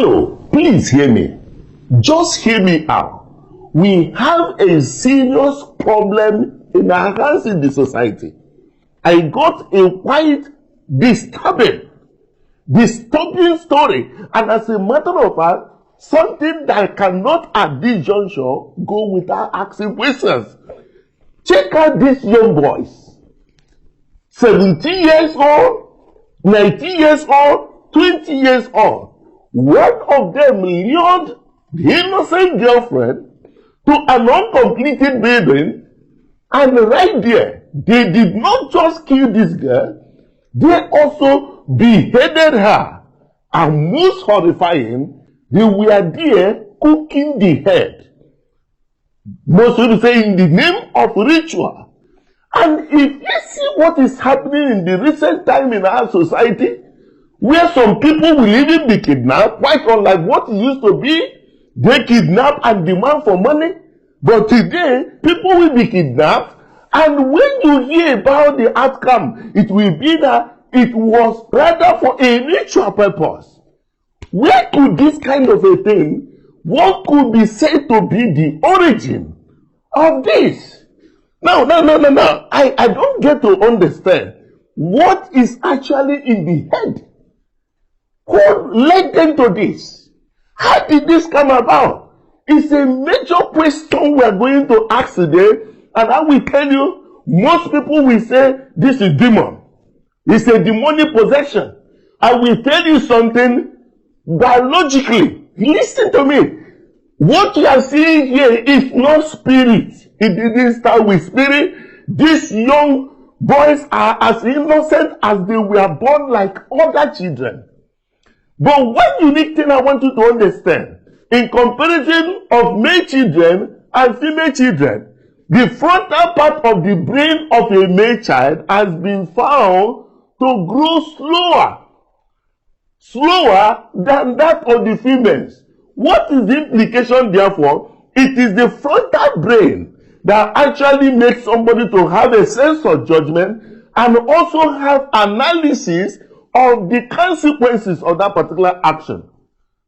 Hello, please hear me. Just hear me out. We have a serious problem in our hands in the society. I got a quite disturbing story, and as a matter of fact, something that cannot at this juncture go without asking questions. Check out these young boys. 17 years old, 19 years old, 20 years old. One of them lured the innocent girlfriend to an uncompleted building, and right there, they did not just kill this girl, they also beheaded her. And most horrifying, they were there cooking the head. Most people say in the name of ritual. And if you see what is happening in the recent time in our society, where some people will even be kidnapped, quite unlike what it used to be, they kidnap and demand for money. But today, people will be kidnapped, and when you hear about the outcome, it will be that it was rather for a ritual purpose. Where could this kind of a thing, what could be said to be the origin of this? No. I don't get to understand what is actually in the head. Who led them to this? How did this come about? It's a major question we are going to ask today, and I will tell you, most people will say this is demon. It's a demonic possession. I will tell you something biologically. Listen to me. What you are seeing here is not spirit. It didn't start with spirit. These young boys are as innocent as they were born like other children. But one unique thing I want you to understand, in comparison of male children and female children, the frontal part of the brain of a male child has been found to grow slower than that of the females. What is the implication therefore? It is the frontal brain that actually makes somebody to have a sense of judgment and also have analysis of the consequences of that particular action.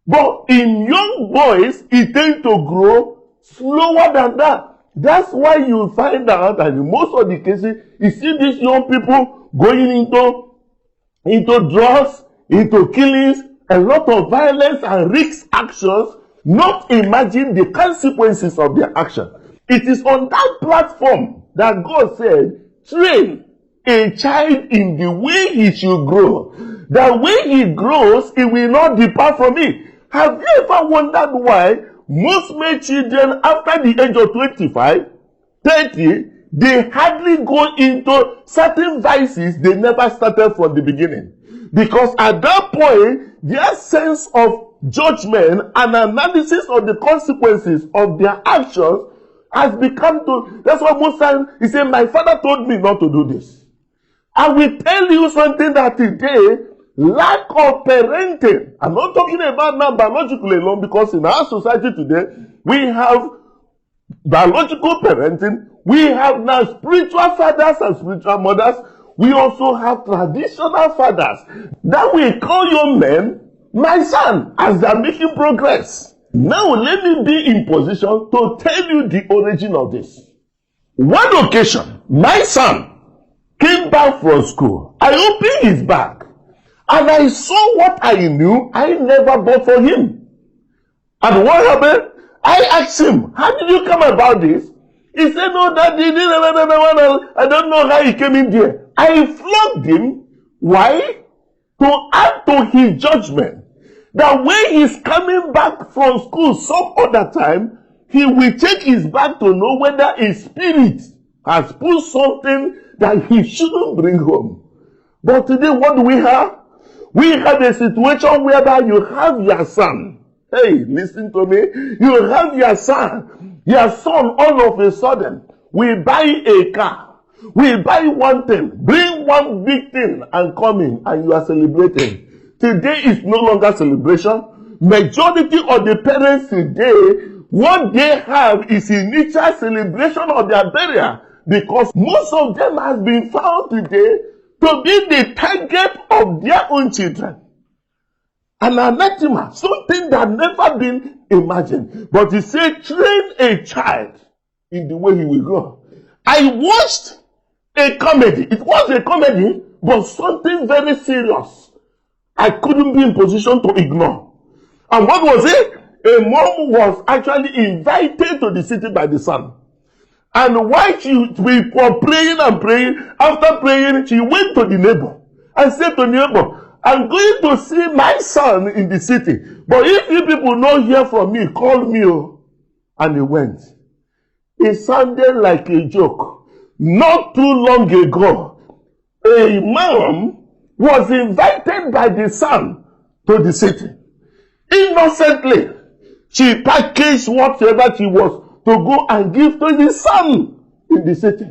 But in young boys, it tends to grow slower than that. That's why you find out that in most of the cases, you see these young people going into drugs, into killings, a lot of violence and risk actions, not imagine the consequences of their action. It is on that platform that God said, train a child in the way he should grow. That when he grows, he will not depart from it. Have you ever wondered why most male children after the age of 25, 30, they hardly go into certain vices they never started from the beginning? Because at that point, their sense of judgment and analysis of the consequences of their actions has become to, that's why most times he said, my father told me not to do this. I will tell you something that today, lack of parenting, I'm not talking about now biologically alone, because in our society today, we have biological parenting, we have now spiritual fathers and spiritual mothers, we also have traditional fathers that we call young men, my son, as they are making progress. Now let me be in position to tell you the origin of this. One occasion, my son came back from school. I opened his bag and I saw what I knew I never bought for him. And what happened? I asked him, how did you come about this? He said, no, Daddy, I don't know how he came in there. I flogged him. Why? To add to his judgment. That when he's coming back from school some other time, he will take his bag to know whether his spirit has put something that he shouldn't bring home. But today, what do we have? We have a situation whereby you have your son. Hey, listen to me. You have your son. Your son all of a sudden will buy a car. Will buy one thing. Bring one big thing and come in and you are celebrating. Today is no longer celebration. Majority of the parents today, what they have is initial celebration of their burial. Because most of them has been found today to be the target of their own children. An anathema, something that never been imagined. But he said, train a child in the way he will grow. I watched a comedy. It was a comedy, but something very serious. I couldn't be in position to ignore. And what was it? A mom was actually invited to the city by the son. And while we were praying and praying, after praying, she went to the neighbor and said to the neighbor, I'm going to see my son in the city. But if you people don't hear from me, call me. And he went. It sounded like a joke. Not too long ago, a mom was invited by the son to the city. Innocently, she packaged whatever she was to go and give to the son in the city.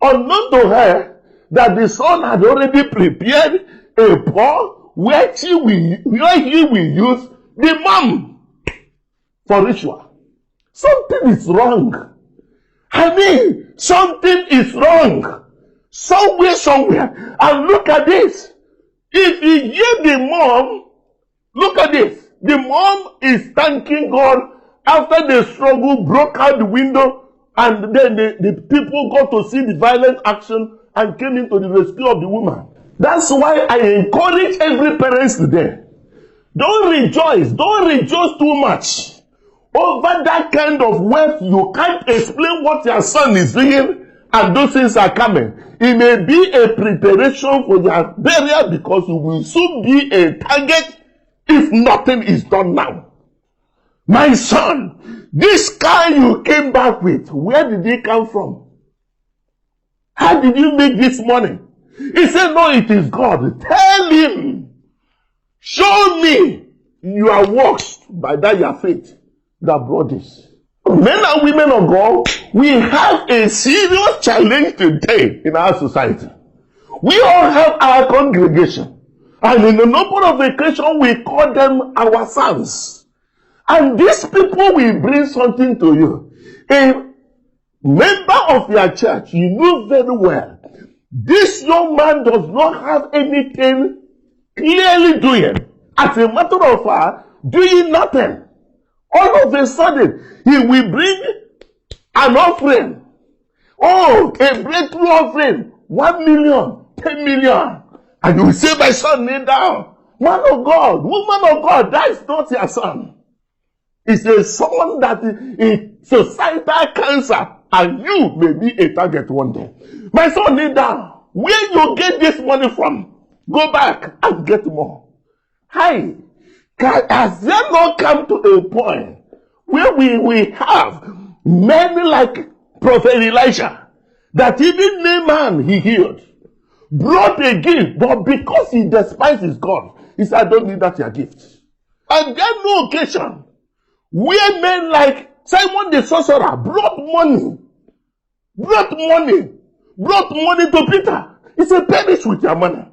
Unknown to her that the son had already prepared a pot where he will use the mom for ritual. Something is wrong. I mean, something is wrong. Somewhere. And look at this. If you hear the mom, look at this. The mom is thanking God after the struggle broke out the window, and then the people got to see the violent action and came into the rescue of the woman. That's why I encourage every parent today. Don't rejoice too much over that kind of wealth. You can't explain what your son is doing, and those things are coming. It may be a preparation for your burial, because you will soon be a target if nothing is done now. My son, this car you came back with, where did it come from? How did you make this money? He said, no, it is God. Tell him, show me your works, by that your faith that brought this. Men and women of God, we have a serious challenge today in our society. We all have our congregation, and in a number of occasions we call them our sons. And these people will bring something to you. A member of your church, you know very well, this young man does not have anything clearly doing. As a matter of fact, doing nothing. All of a sudden, he will bring an offering. Oh, a breakthrough offering. 1 million, 10 million. And you will say, my son, kneel down. Man of God, woman of God, that is not your son. It's a son that is societal cancer, and you may be a target one day. My son, kneel down. Where you get this money from? Go back and get more. Hi. Has there not come to a point where we have men like Prophet Elijah, that even Naaman he healed, brought a gift, but because he despises God, he said, I don't need that your gift. And there no occasion where men like Simon the sorcerer brought money to Peter. He said, perish with your money.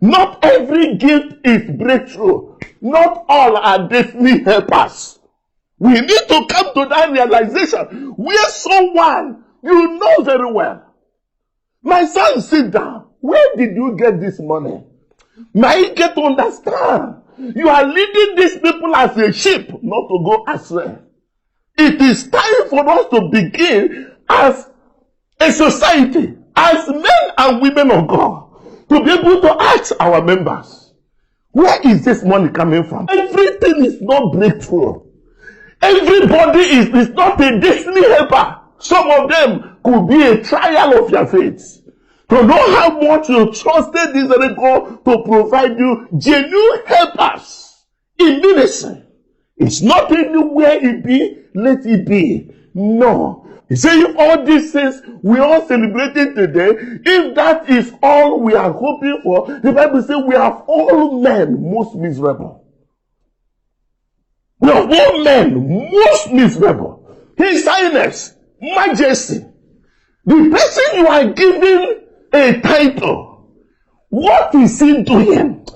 Not every gift is breakthrough. Not all are destiny helpers. We need to come to that realization where someone you know very well. My son, sit down. Where did you get this money? May you get to understand. You are leading these people as a sheep, not to go astray. It is time for us to begin as a society, as men and women of God, to be able to ask our members, where is this money coming from? Everything is not breakthrough. Everybody is not a destiny helper. Some of them could be a trial of your faith. To know how much you trusted this God to provide you genuine helpers in ministry. It's not anywhere it be, let it be. No. He said, all these things we are celebrating today, if that is all we are hoping for, the Bible says we have all men most miserable. We have all men most miserable. His Highness, Majesty, the person you are giving a title, what is he doing?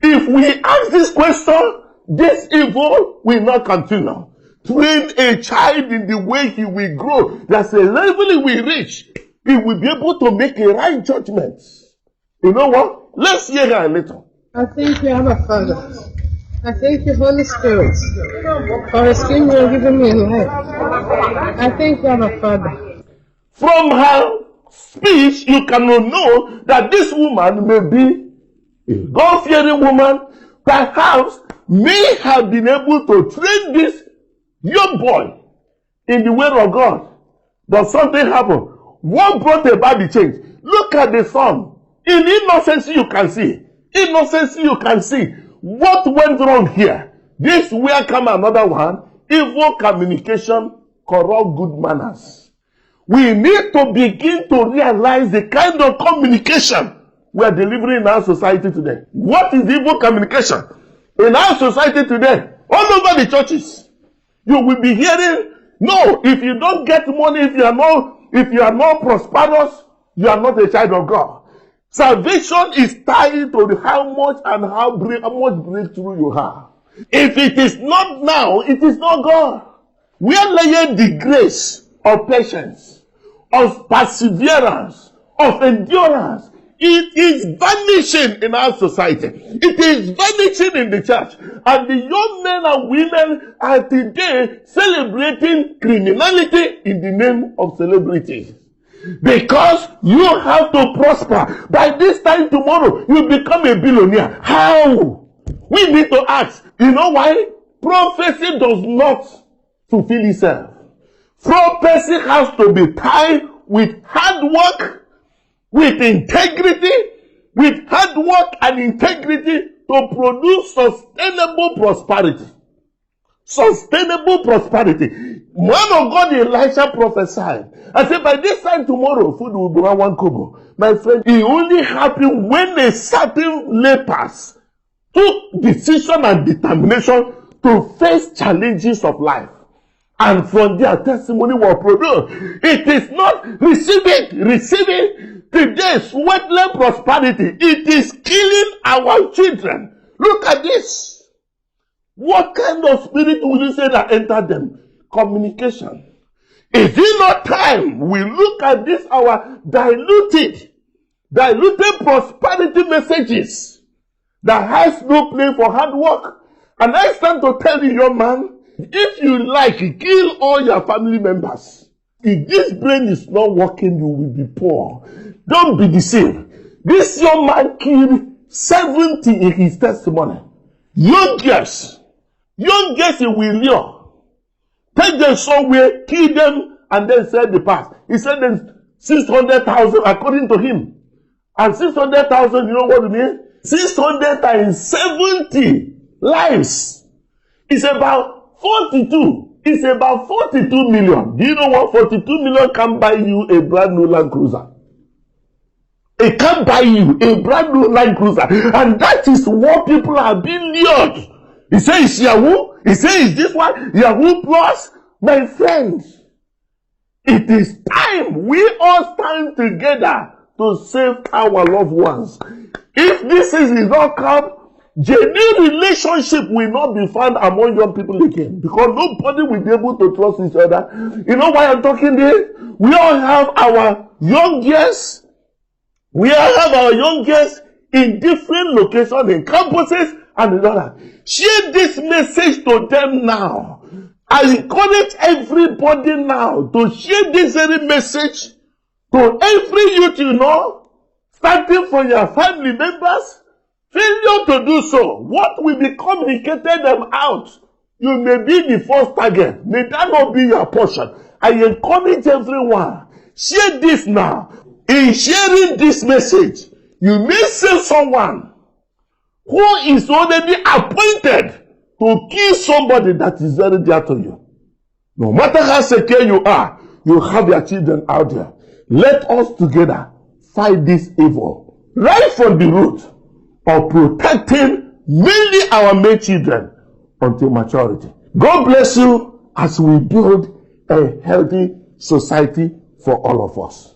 If we ask this question, this evil will not continue. Train a child in the way he will grow. There's a level he will reach. He will be able to make a right judgment. You know what? Let's hear her a little. I think we have a father. I thank you, Holy Spirit, for rescuing me and giving me a life. I thank you, Abba Father. From her speech, you cannot know that this woman may be a God-fearing woman, perhaps may have been able to train this young boy in the way of God. But something happened. What brought about the change? Look at the son. In innocency you can see. Innocency you can see. What went wrong here? This where come another one. Evil communication corrupt good manners. We need to begin to realize the kind of communication we are delivering in our society today. What is evil communication? In our society today, all over the churches, you will be hearing, no, if you don't get money, if you are not prosperous, you are not a child of God. Salvation is tied to how much and how much breakthrough you have. If it is not now, it is not God. We are laying the grace of patience, of perseverance, of endurance. It is vanishing in our society. It is vanishing in the church. And the young men and women are today celebrating criminality in the name of celebrity. Because you have to prosper. By this time tomorrow, you become a billionaire. How? We need to ask. You know why? Prophecy does not fulfill itself. Prophecy has to be tied with hard work, with integrity, with hard work and integrity to produce sustainable prosperity. Sustainable prosperity. Man of God Elisha prophesied. I said, by this time tomorrow, food will be 1 kobo. My friend, it only happened when a certain lepers took decision and determination to face challenges of life. And from their testimony was produced. It is not receiving today's sweatless prosperity. It is killing our children. Look at this. What kind of spirit will you say that entered them? Communication. Is it not time we look at this, our diluted prosperity messages that has no place for hard work? And I stand to tell you, young man, if you like, kill all your family members. If this brain is not working, you will be poor. Don't be deceived. This young man killed 70 in his testimony. Young girls in William. Take them somewhere, kill them, and then sell the past. He said then 600,000 according to him. And 600,000, you know what it means? 600 times 70 lives. It's about 42. It's about 42 million. Do you know what? 42 million can buy you a brand new Land Cruiser. It can buy you a brand new Land Cruiser. And that is what people are being lured. He says Yahoo. He says this one, Yahoo Plus. My friends, it is time we all stand together to save our loved ones. If this is not come, genuine relationship will not be found among young people again. Because nobody will be able to trust each other. You know why I'm talking this? We all have our young girls. We all have our young girls in different locations, in campuses, and in other. Share this message to them now. I encourage everybody now to share this very message to every youth you know, starting from your family members. Failure to do so, what will be communicated them out, you may be the first target. May that not be your portion. I encourage everyone, share this now. In sharing this message, you may see someone who is already appointed to kill somebody that is very dear to you. No matter how secure you are, you have your children out there. Let us together fight this evil right from the root of protecting mainly our male children until maturity. God bless you as we build a healthy society for all of us.